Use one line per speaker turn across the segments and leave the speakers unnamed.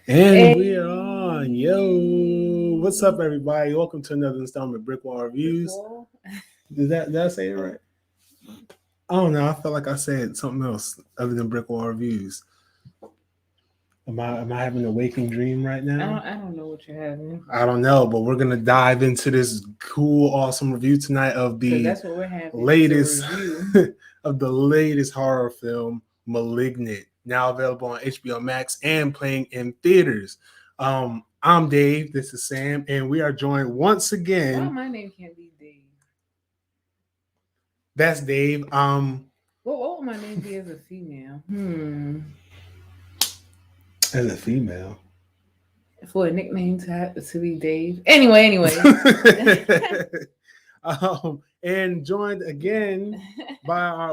And we are on. Yo, what's up, everybody? Welcome to another installment of BrickWall Reviews.
BrickWall?
Did I say it right? I don't know. I felt like I said something else other than BrickWall Reviews. Am I having a waking dream right now?
I don't know what you're having.
I don't know, but we're gonna dive into this cool, awesome review tonight of the
That's what we're having.
latest
Review.
of the latest horror film, Malignant, now available on HBO Max and playing in theaters. I'm Dave. This is Sam, and we are joined once again.
Why my name can't be Dave?
That's Dave.
What would my name be as a female?
As a female.
For a nickname to be Dave. Anyway.
And joined again by our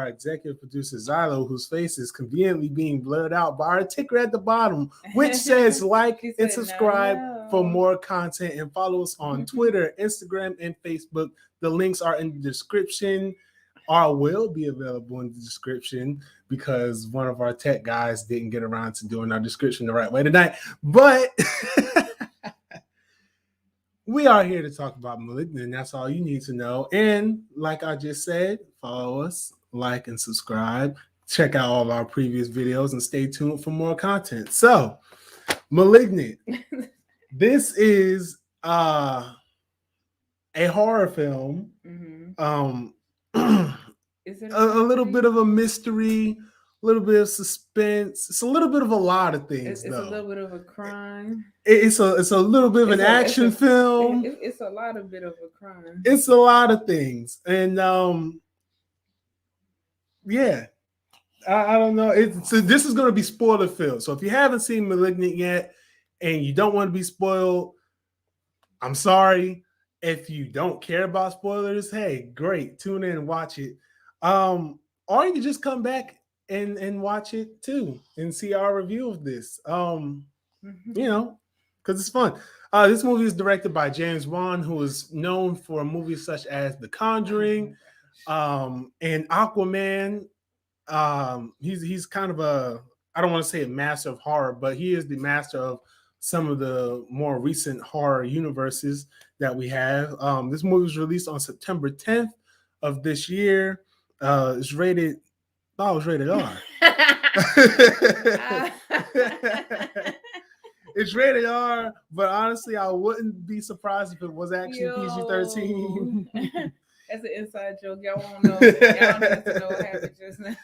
executive producer Zylo, whose face is conveniently being blurred out by our ticker at the bottom, which says like and subscribe for more content, and follow us on Twitter, Instagram, and Facebook. The links are in the description, or will be available in the description, because one of our tech guys didn't get around to doing our description the right way tonight. But we are here to talk about Malignant. That's all you need to know. And like I just said, follow us, like, and subscribe. Check out all of our previous videos and stay tuned for more content. So, Malignant. This is a horror film.
Is it
a little bit of a mystery, a little bit of suspense. It's a little bit of a lot of things.
It's a little bit of a crime.
It's a little bit of an action film.
It's a lot of bit of a crime.
It's a lot of things, and yeah, I don't know. So this is going to be spoiler filled. So if you haven't seen Malignant yet and you don't want to be spoiled, I'm sorry. If you don't care about spoilers, hey, great, tune in and watch it. Or you can just come back and watch it too and see our review of this. Because it's fun. This movie is directed by James Wans, who is known for movies such as The Conjuring, and Aquaman. He's kind of I don't want to say a master of horror, but he is the master of some of the more recent horror universes that we have. This movie was released on September 10th of this year. It's rated. Oh, it was rated R. It's rated R, but honestly, I wouldn't be surprised if it was actually PG-13.
That's an inside joke. Y'all won't know. Y'all need to know what happened just now.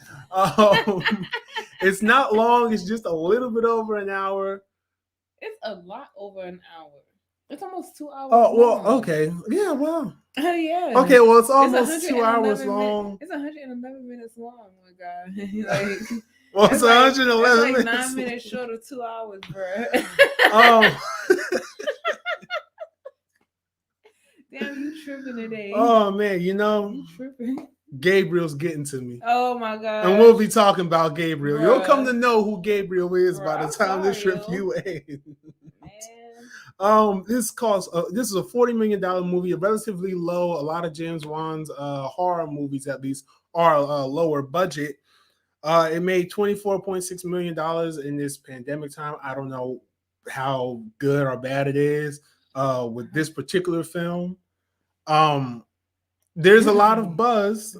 It's not long. It's just a little bit over an hour.
It's a lot over an hour. It's almost 2 hours.
Oh, well, long. Okay. Yeah, well.
Oh, yeah.
Okay, well, it's almost 2 hours long.
It's 111 minutes long, my God.
Well, it's 111
minutes.
That's
9 minutes short of 2 hours, bro.
Oh.
Damn, you tripping today.
Oh, man,
you tripping.
Gabriel's getting to me.
Oh, my God.
And we'll be talking about Gabriel.
Bruh.
You'll come to know who Gabriel is by the time this review ends. This is a $40 million movie, a relatively low. A lot of James Wans horror movies, at least, are lower budget. It made $24.6 million in this pandemic time. I don't know how good or bad it is with this particular film. There's a lot of buzz.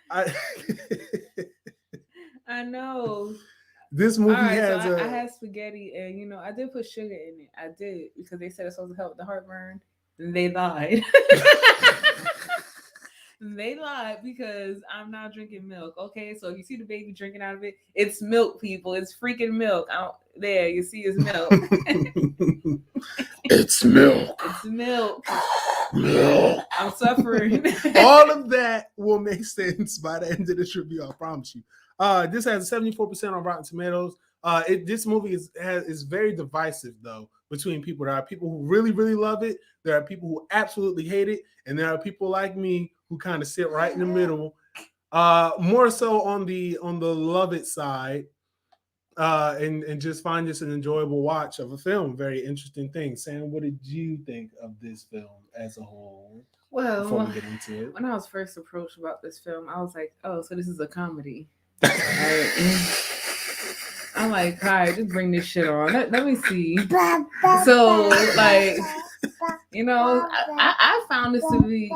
I know.
This movie
has. So I had spaghetti, and I did put sugar in it. I did, because they said it's supposed to help the heartburn. And they lied. They lied, because I'm not drinking milk. Okay, so if you see the baby drinking out of it, it's milk, people. It's freaking milk. There, you see, it's milk.
It's milk.
It's milk.
Milk.
I'm suffering.
All of that will make sense by the end of this review, I promise you. This has a 74% on Rotten Tomatoes. This movie is very divisive, though, between people. There are people who really, really love it. There are people who absolutely hate it. And there are people like me who kind of sit right in the middle. More so on the love it side. And just find this an enjoyable watch of a film. Very interesting thing. Sam, what did you think of this film as a whole?
Well,
before we get into it,
when I was first approached about this film, I was like, "Oh, so this is a comedy." I like, all right, just bring this shit on. Let me see. So, like, I found this to be,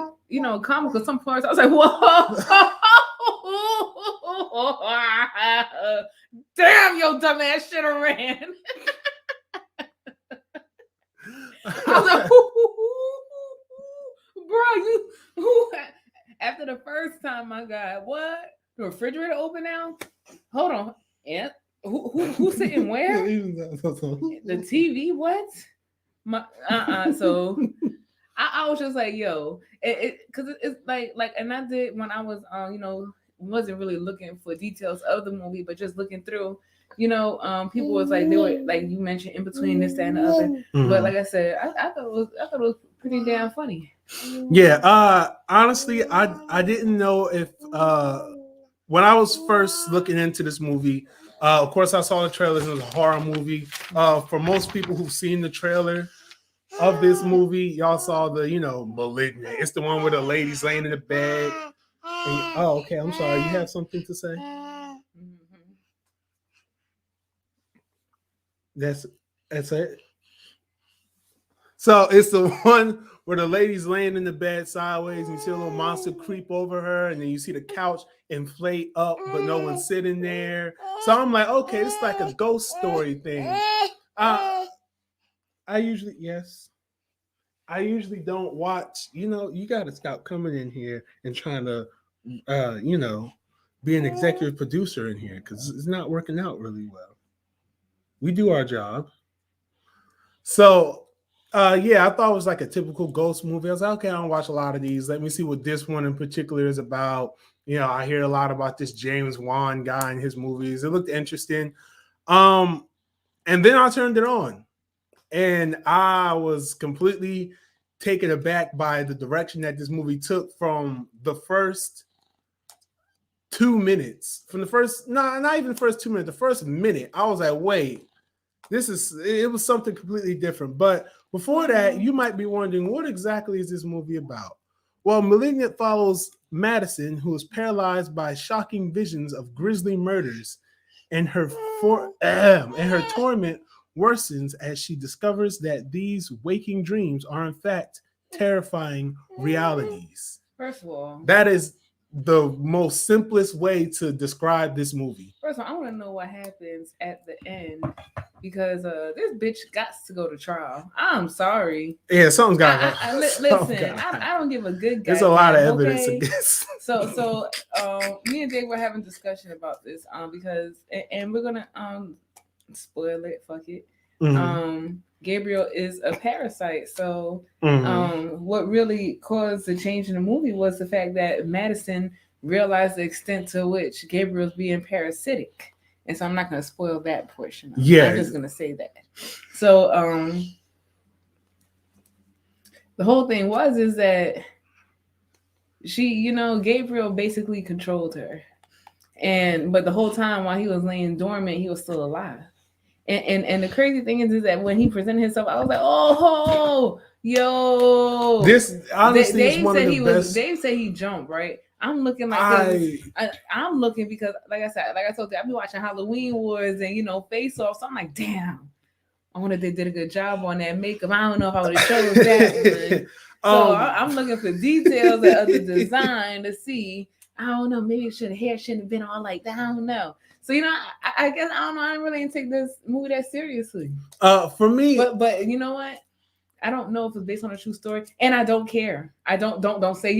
comical. Some parts I was like, whoa. Damn, your dumb ass should have ran. I was like, bro, you after the first time my God, what? The refrigerator open now? Hold on. Yeah. Who's sitting where? The TV, what? So I was just like, yo, because it's like, and I did when I was, wasn't really looking for details of the movie, but just looking through, people was like, they were like you mentioned in between this, that, and the other. Mm-hmm. But like I said, I thought it was pretty damn funny.
Yeah. Honestly, I didn't know if when I was first looking into this movie, of course I saw the trailers. It was a horror movie. For most people who've seen the trailer of this movie, y'all saw the Malignant. It's the one where the lady's laying in the bed. Okay. I'm sorry. You have something to say? That's it. So it's the one where the lady's laying in the bed sideways and you see a little monster creep over her, and then you see the couch inflate up, but no one's sitting there. So I'm like, okay, it's like a ghost story thing. I usually don't watch, you got to stop coming in here and trying to, be an executive producer in here, because it's not working out really well. We do our job. So, yeah, I thought it was like a typical ghost movie. I was like, okay, I don't watch a lot of these. Let me see what this one in particular is about. I hear a lot about this James Wans guy and his movies. It looked interesting. And then I turned it on, and I was completely taken aback by the direction that this movie took from the first 2 minutes. From the first, not even the first 2 minutes, the first minute, I was like, wait, it was something completely different. But before that, you might be wondering, what exactly is this movie about? Well, Malignant follows Madison, who is paralyzed by shocking visions of grisly murders, and her torment worsens as she discovers that these waking dreams are in fact terrifying realities.
First of all,
that is the most simplest way to describe this movie.
First of all, I want to know what happens at the end, because this bitch got to go to trial. I'm sorry.
Yeah, something's got
to listen. I don't give a good guy.
There's a lot of evidence against.
So me and Jake were having a discussion about this because and we're gonna spoil it. Fuck it. Mm-hmm. Gabriel is a parasite. So what really caused the change in the movie was the fact that Madison realized the extent to which Gabriel's being parasitic. And so I'm not going to spoil that portion. I'm just going to say that. So the whole thing is that she, Gabriel basically controlled her. But the whole time while he was laying dormant, he was still alive. And the crazy thing is that when he presented himself, I was like, oh, yo.
This honestly is one of the best.
Dave said he jumped, right? I'm looking like I'm looking because, like I told you, I've been watching Halloween Wars and Face Off. So I'm like, damn, I wonder if they did a good job on that makeup. I don't know if I would have chose that one. So I'm looking for details of the design to see. I don't know. Maybe hair shouldn't have been all like that. I don't know. So I guess I don't know. I didn't really take this movie that seriously.
For me,
but you know what? I don't know if it's based on a true story, and I don't care. I don't say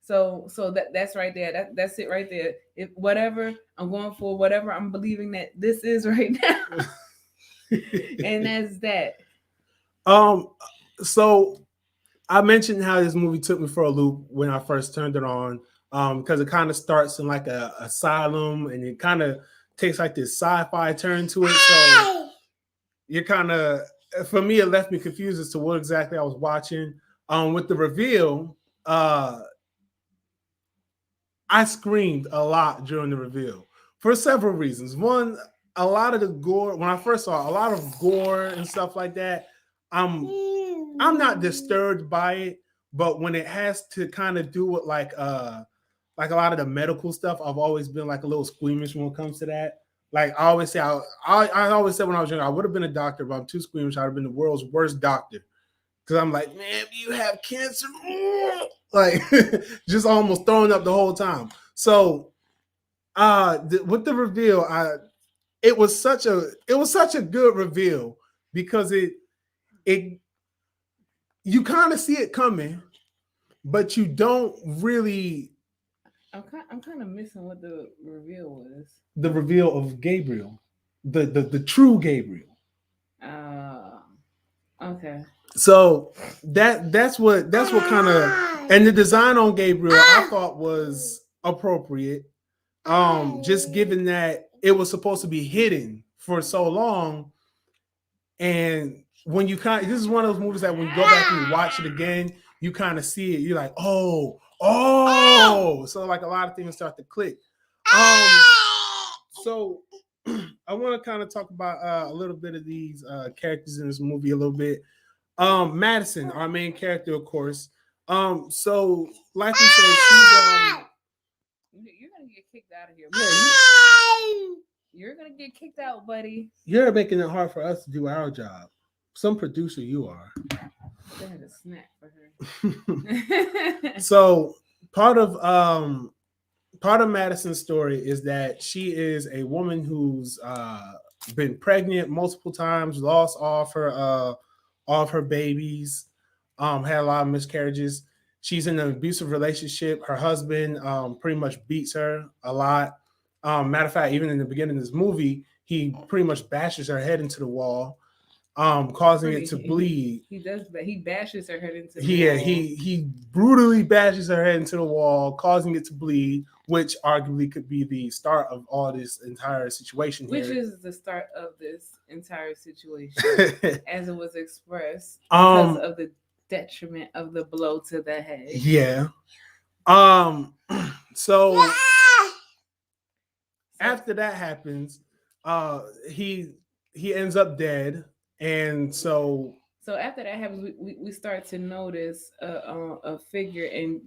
so that's right there. That's it right there. If whatever I'm going for, whatever I'm believing that this is right now, and that's that.
So I mentioned how this movie took me for a loop when I first turned it on. Because it kind of starts in like a asylum, and it kind of takes like this sci-fi turn to it. So you're kind of, for me, it left me confused as to what exactly I was watching. With the reveal, I screamed a lot during the reveal for several reasons. One, a lot of the gore, when I first saw a lot of gore and stuff like that, I'm not disturbed by it, but when it has to kind of do with like a lot of the medical stuff, I've always been like a little squeamish when it comes to that. Like I always say, I always said when I was younger, I would have been a doctor, but I'm too squeamish. I'd have been the world's worst doctor because I'm like, man, you have cancer, like just almost throwing up the whole time. So, with the reveal, it was such a good reveal because it you kind of see it coming, but you don't really.
I'm kind of missing what the reveal was.
The reveal of Gabriel, the true Gabriel.
Uh, okay.
So that's what kind of, and the design on Gabriel I thought was appropriate. Just given that it was supposed to be hidden for so long, and when you this is one of those movies that when you go back and you watch it again, you kind of see it. You're like, oh, so like a lot of things start to click. So I want to kind of talk about a little bit of these characters in this movie a little bit. Madison, our main character, of course. So like we said, she's
you're gonna get kicked out of here.
Yeah,
you're gonna get kicked out, buddy.
You're making it hard for us to do our job. Some producer you are.
I had a snack for her.
So part of Madison's story is that she is a woman who's been pregnant multiple times, lost all of her babies, had a lot of miscarriages. She's in an abusive relationship. Her husband pretty much beats her a lot. Matter of fact, even in the beginning of this movie, he pretty much bashes her head into the wall, causing it to bleed.
He does, but he bashes her head into the
wall.
Yeah,
he brutally bashes her head into the wall, causing it to bleed, which arguably could be the start of all this entire situation.
Which
here.
is the start of this entire situation, as it was expressed, because of the detriment of the blow to the head.
Yeah. So after that happens, he ends up dead, and so
after that happens, we start to notice a figure, and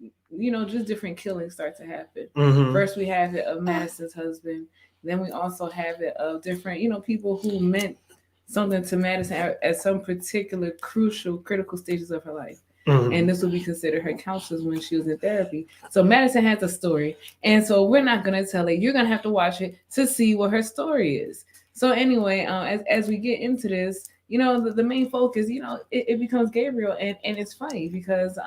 just different killings start to happen.
Mm-hmm.
First, we have it of Madison's husband. Then we also have it of different people who meant something to Madison at some particular critical stages of her life. Mm-hmm. And this would be considered her counselors when she was in therapy. So Madison has a story, and so we're not going to tell it. You're going to have to watch it to see what her story is. So anyway, as we get into this, the main focus, it becomes Gabriel, and it's funny because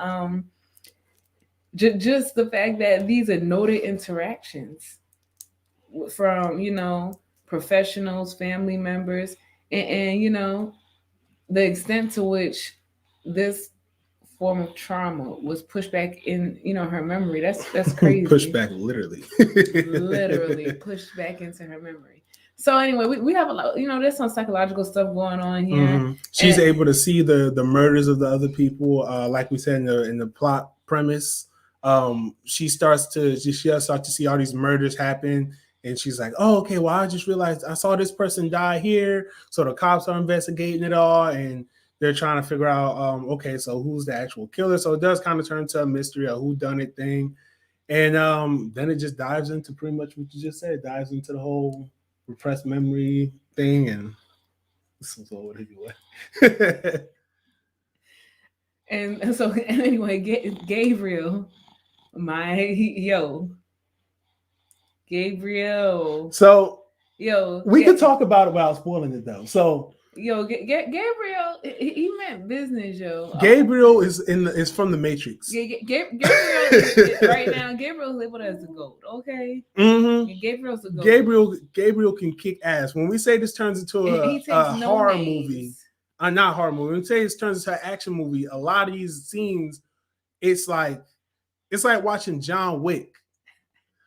just the fact that these are noted interactions from professionals, family members, and the extent to which this form of trauma was pushed back in her memory. That's crazy.
Pushed back literally
pushed back into her memory. So anyway, we have a lot, there's some psychological stuff going on here.
Mm-hmm. She's able to see the murders of the other people, like we said in the plot premise. She starts to see all these murders happen, and she's like, oh, okay, well, I just realized I saw this person die here. So the cops are investigating it all, and they're trying to figure out, okay, so who's the actual killer? So it does kind of turn into a mystery, a whodunit thing. And then it just dives into pretty much what you just said, dives into the whole repressed memory thing. And this was all anyway.
And so anyway, Gabriel, Gabriel.
So we could talk about it without spoiling it though. So
Gabriel, he meant business,
Gabriel is from the Matrix.
Gabriel right now. Gabriel's labeled as the GOAT. Okay.
Mm-hmm.
Gabriel's the GOAT.
Gabriel can kick ass. When we say this turns into a horror movie, not horror movie. When we say this turns into an action movie, a lot of these scenes, it's like watching John Wick.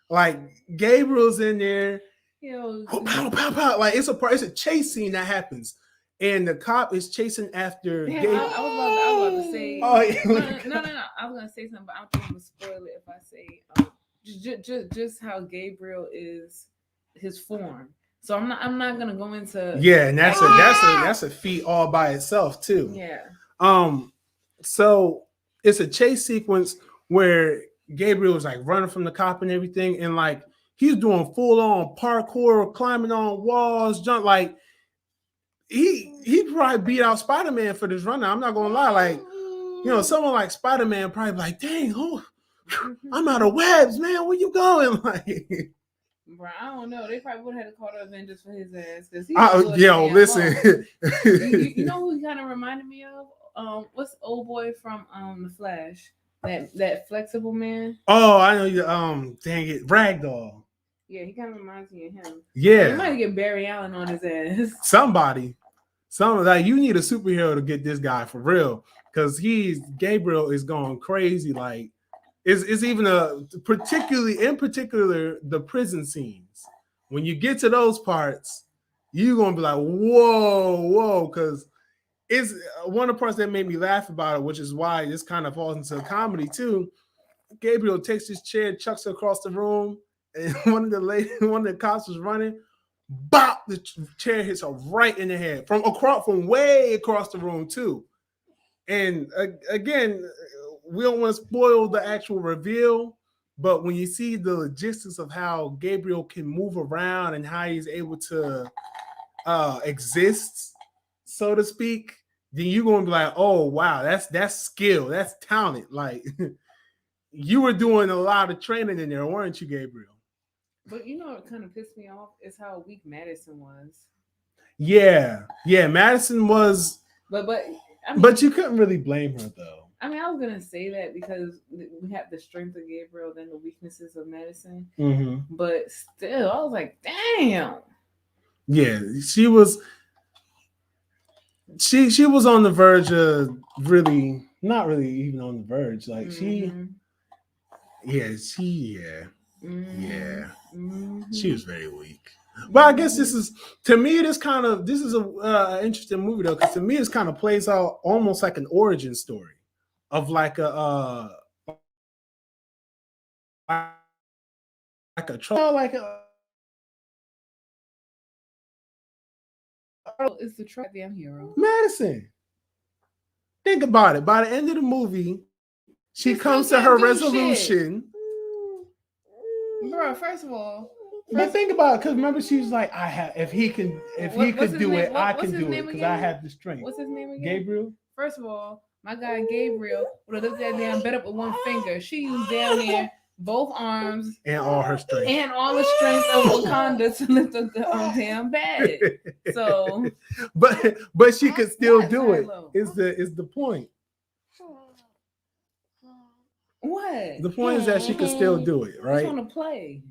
Like Gabriel's in there. Pow, pow, pow. Like it's a chase scene that happens. And the cop is chasing after.
Yeah, I was about to say.
Oh, yeah.
No. I was gonna say something, but I don't think I'm gonna spoil it if I say just how Gabriel is his form. So I'm not gonna go into.
Yeah, and that's a feat all by itself too.
Yeah.
So it's a chase sequence where Gabriel is like running from the cop and everything, and like he's doing full on parkour, climbing on walls, jump like he probably beat out Spider-Man for this run. I'm not gonna lie, like someone like Spider-Man probably like, dang, I'm out of webs, man. Where you going? Like,
bro, I don't know. They probably would have had to call the Avengers for his ass because
listen.
You know who he kind of reminded me of? What's the old boy from The Flash? That flexible man.
Oh, I know you. Dang it, Ragdoll.
Yeah, he kind of reminds me of him.
Yeah,
he might get Barry Allen on his ass.
Somebody, like you need a superhero to get this guy for real, because Gabriel is going crazy. Like, it's even in particular the prison scenes. When you get to those parts, you're gonna be like, whoa, because it's one of the parts that made me laugh about it, which is why this kind of falls into a comedy too. Gabriel takes his chair, chucks it across the room, and one of the cops was running. Bop! The chair hits her right in the head from way across the room too. And again, we don't want to spoil the actual reveal, but when you see the logistics of how Gabriel can move around and how he's able to exist, so to speak, then you're going to be like, oh wow, that's skill, that's talent. Like you were doing a lot of training in there, weren't you, Gabriel?
But what kind of pissed me off is how weak Madison was.
Yeah, Madison was, but you couldn't really blame her though.
I mean, I was gonna say that because we have the strength of Gabriel than the weaknesses of Madison.
Mm-hmm.
But still, I was like, damn.
Yeah, she was. She was on the verge of not really even on the verge. Like
mm-hmm.
She was very weak. But I guess this is a interesting movie though, because to me it kind of plays out almost like an origin story of like a
it's the goddamn hero.
Madison. Think about it. By the end of the movie, she comes to her resolution.
Bro, first of all.
But think about it, because remember she was like, if he could do it, I can do it because I have the strength.
What's his name again?
Gabriel.
First of all, my guy Gabriel would have looked that damn bed up with one finger. She used down there both arms
and all her strength
and all the strength of Wakanda to lift up the damn bed. So,
but she could still do it. Is the point?
What?
The point is that she could still do it, right?
I want to play.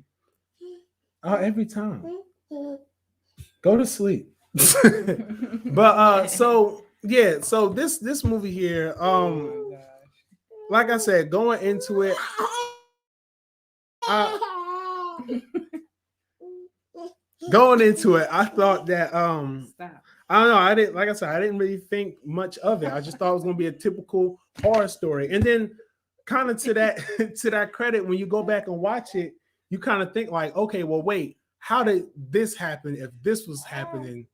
Every time. Go to sleep. But so this movie here, like I said, going into it, I thought that
Stop.
I don't know, I didn't really think much of it. I just thought it was gonna be a typical horror story. And then kind of to that credit, when you go back and watch it, you kind of think like, okay, well, wait, how did this happen if this was happening?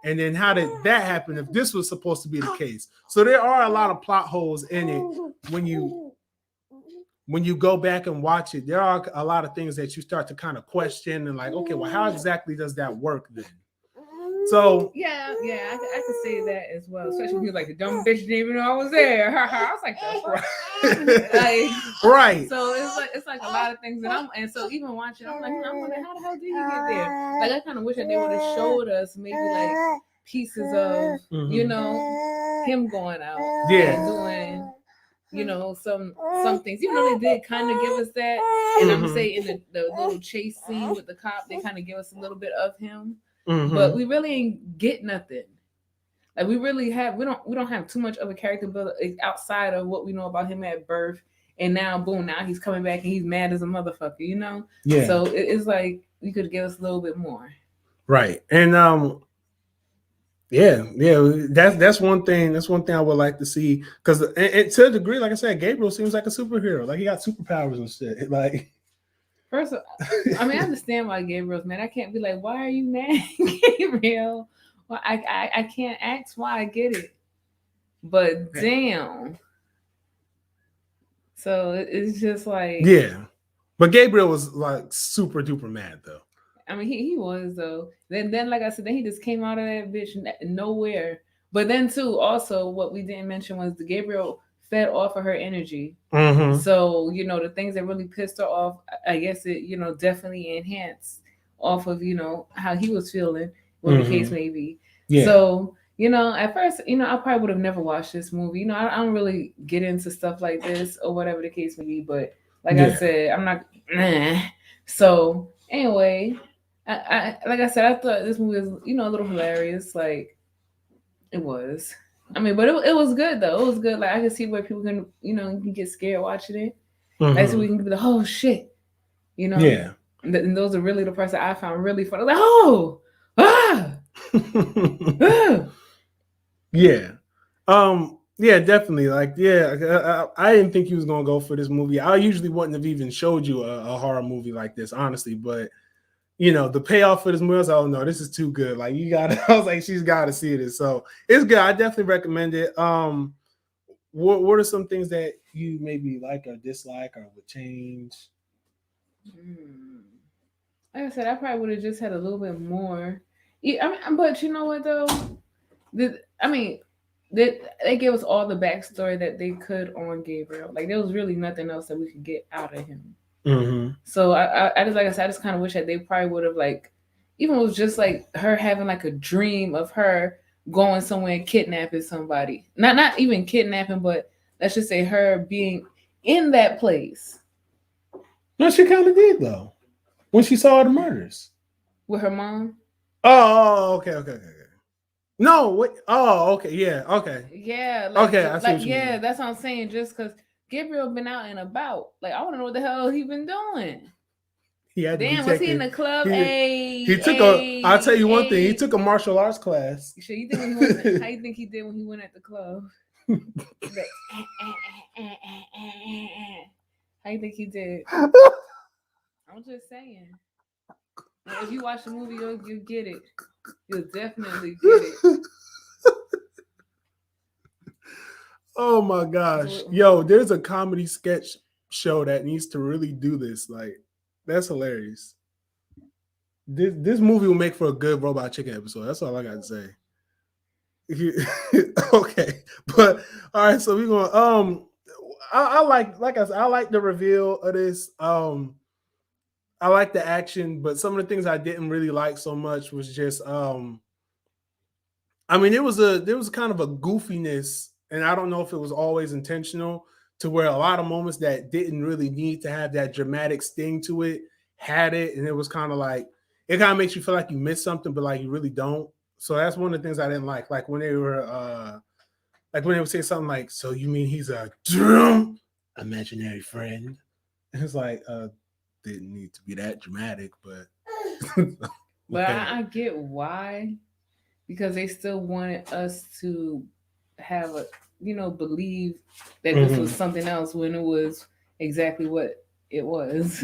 And then how did that happen if this was supposed to be the case? So there are a lot of plot holes in it when you go back and watch it. There are a lot of things that you start to kind of question and like, okay, well, how exactly does that work then? So
yeah, I could say that as well. Especially when you're like, the dumb bitch didn't even know I was there. I was like, that's right.
Right.
So it's like a lot of things and so even watching, I'm like, I'm wondering how the hell did he get there? Like I kind of wish that they would have showed us maybe like pieces of him going out and doing some things. Even though they did kind of give us that, and I'm gonna say in the little chase scene with the cop, they kind of give us a little bit of him. Mm-hmm. But we really ain't get nothing. Like we don't have too much of a character build outside of what we know about him at birth, and now boom, now he's coming back and he's mad as a motherfucker, Yeah. So it's like you could give us a little bit more.
Right, and that's one thing. That's one thing I would like to see, because to a degree, like I said, Gabriel seems like a superhero. Like he got superpowers and shit. Like.
First of all, I mean, I understand why Gabriel's mad. I can't be like, why are you mad, Gabriel? Well, I can't ask why. I get it. But damn. So it's just like.
Yeah. But Gabriel was like super duper mad though.
I mean, he was though. Then like I said, then he just came out of that bitch nowhere. But then too, also what we didn't mention was the Gabriel fed off of her energy.
Mm-hmm.
So the things that really pissed her off, I guess it definitely enhanced off of how he was feeling, what the case may be.
Yeah.
So at first, I probably would have never watched this movie. I don't really get into stuff like this or whatever the case may be. But like I said, I'm not. So anyway, I like I said, I thought this movie was a little hilarious. Like it was. I mean, but it was good though. It was good. Like I can see where people can you can get scared watching it. Like so we can be like, oh shit,
Yeah.
And those are really the parts that I found really funny. Like oh ah.
Yeah. Yeah, definitely. Like, yeah, I didn't think he was gonna go for this movie. I usually wouldn't have even showed you a horror movie like this, honestly. But the payoff for this movie, I was like, oh no, this is too good. Like, you gotta, I was like, she's gotta see this. So it's good. I definitely recommend it. What are some things that you maybe like or dislike or would change?
Like I said, I probably would have just had a little bit more. Yeah, I mean, but you know what though? They gave us all the backstory that they could on Gabriel. Like there was really nothing else that we could get out of him.
Mm-hmm.
So I just like I said, I just kind of wish that they probably would have like, even it was just like her having like a dream of her going somewhere and kidnapping somebody. Not even kidnapping, but let's just say her being in that place.
No, she kind of did though when she saw the murders
with her mom.
Oh, okay. No, wait. Oh, okay. Yeah. Okay.
Yeah.
Okay. I see
like yeah, that's what I'm saying. Just because Gabriel been out and about, like I want to know what the hell he been doing.
Yeah.
Damn, was he in the club?
He took I'll tell you one thing. He took a martial arts class.
Sure, you think when he went, how you think he did when he went at the club? Like, how you think he did? I'm just saying. If you watch the movie, you'll get it. You'll definitely get it.
Oh my gosh. Yo, there's a comedy sketch show that needs to really do this. Like, that's hilarious. This movie will make for a good Robot Chicken episode. That's all I got to say. Okay. But all right, so we're going I like I said, I like the reveal of this. I like the action, but some of the things I didn't really like so much was just I mean, there was kind of a goofiness, and I don't know if it was always intentional, to where a lot of moments that didn't really need to have that dramatic sting to it had it, and it was kind of like it kind of makes you feel like you missed something, but like you really don't. So that's one of the things I didn't like. Like when they were saying something like, "So you mean he's a imaginary friend?" And it's like, didn't need to be that dramatic, but
but I get why, because they still wanted us to have a believe that this was something else when it was exactly what it was.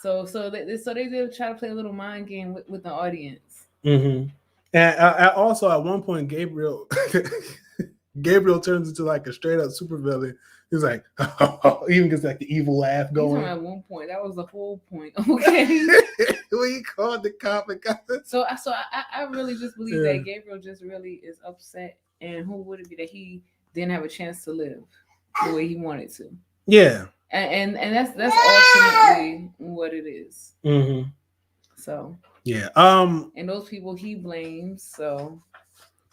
So they did try to play a little mind game with the audience.
And also at one point, Gabriel turns into like a straight up supervillain. He's like, even gets like the evil laugh going.
At one point, that was the whole point. Okay.
When he called the cop and got the...
So I really just believe that Gabriel just really is upset, and who would it be that he didn't have a chance to live the way he wanted to?
Yeah.
And that's ultimately what it is. So
yeah.
And those people he blames. So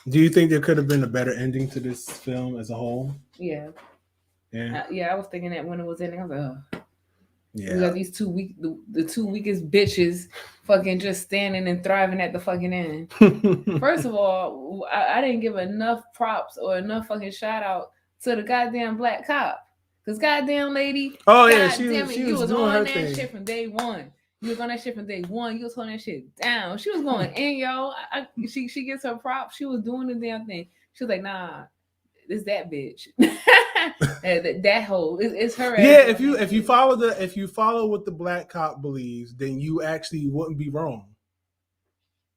do you think there could have been a better ending to this film as a whole?
Yeah.
Yeah.
I was thinking that when it was ending, I was like, oh.
Yeah.
We got these the two weakest bitches fucking just standing and thriving at the fucking end. First of all, I didn't give enough props or enough fucking shout out to the goddamn black cop. Because goddamn lady, she was on that thing. Shit from day one. You was on that shit from day one. You was holding that shit down. She was going in, yo. She gets her props. She was doing the damn thing. She was like, nah, it's that bitch. that hoe. It's her.
Yeah, if you follow what the black cop believes, then you actually wouldn't be wrong.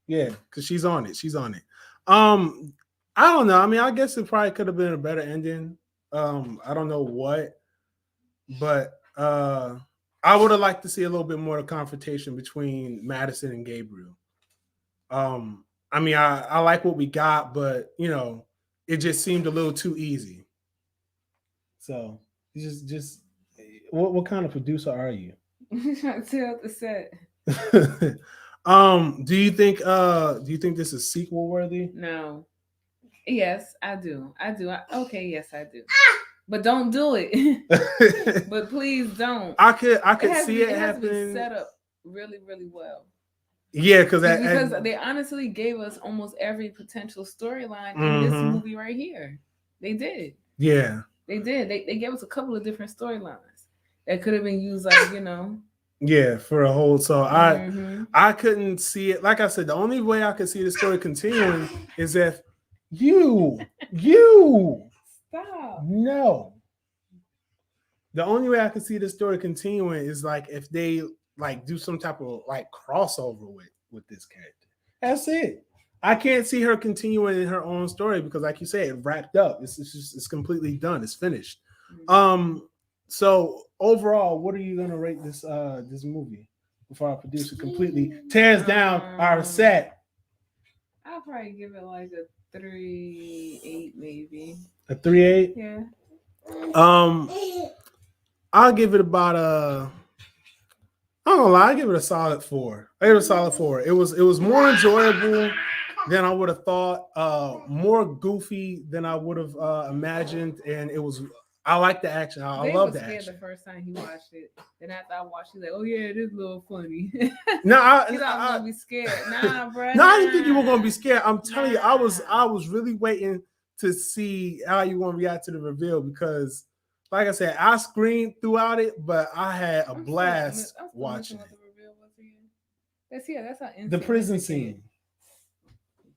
Yeah, because she's on it. I don't know. I mean, I guess it probably could have been a better ending. I don't know what, but I would have liked to see a little bit more of confrontation between Madison and Gabriel. I mean, I like what we got, but you know, it just seemed a little too easy. So just what kind of producer are you?
I'm trying to tell the set.
Do you think this is sequel worthy?
No. Yes, I do. Okay, yes, I do. But don't do it. But please don't.
I could see it
has to
happening.
be set up really, really well.
Yeah,
because they honestly gave us almost every potential storyline in this movie right here. They did.
Yeah.
They did. They gave us a couple of different storylines that could have been used, like, you know.
Yeah, for a whole. So I couldn't see it. Like I said, the only way I could see the story continuing is if you
stop.
No. The only way I could see the story continuing is like if they like do some type of like crossover with this character. That's it. I can't see her continuing in her own story because, like you said, it wrapped up. It's completely done. It's finished. So overall, what are you gonna rate this movie before our producer completely tears down our set?
I'll probably give it like a 3.8, maybe.
A 3.8?
Yeah.
I'll give it about I'm gonna lie, I give it a solid 4. I give it a solid 4. It was more enjoyable than I would have thought, more goofy than I would have imagined, and I like the action. I love the action.
The first time he watched it, then after I watched, he's like, "Oh yeah, it is a little funny."
No,
I'm gonna be scared. Nah, bro.
No, I didn't think you were gonna be scared. I'm telling you, I was really waiting to see how you want to react to the reveal because, like I said, I screamed throughout it, but I had a blast watching it.
What the reveal was again. That's how
the prison scene.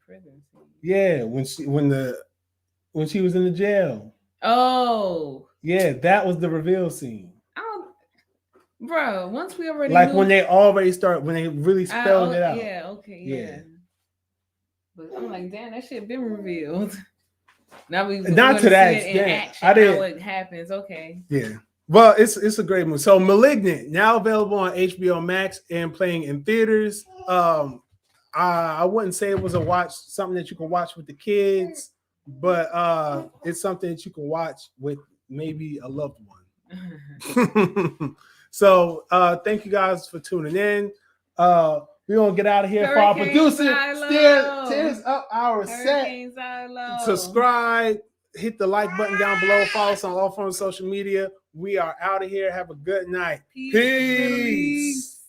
Prison scene.
Yeah, when she was in the jail.
Oh.
Yeah, that was the reveal scene.
Bro, once we already
like knew... when they really spelled it out.
Yeah, okay, yeah. But I'm like, damn, that shit been revealed. Now not to that extent. I didn't. How it happens, okay.
Yeah. Well, it's a great movie. So Malignant, now available on HBO Max and playing in theaters. I wouldn't say it was something that you can watch with the kids, but it's something that you can watch with maybe a loved one. So thank you guys for tuning in. We're gonna get out of here for our producer. Tears up our set. Subscribe, hit the like button down below, follow us on all forms of social media. We are out of here. Have a good night. Peace.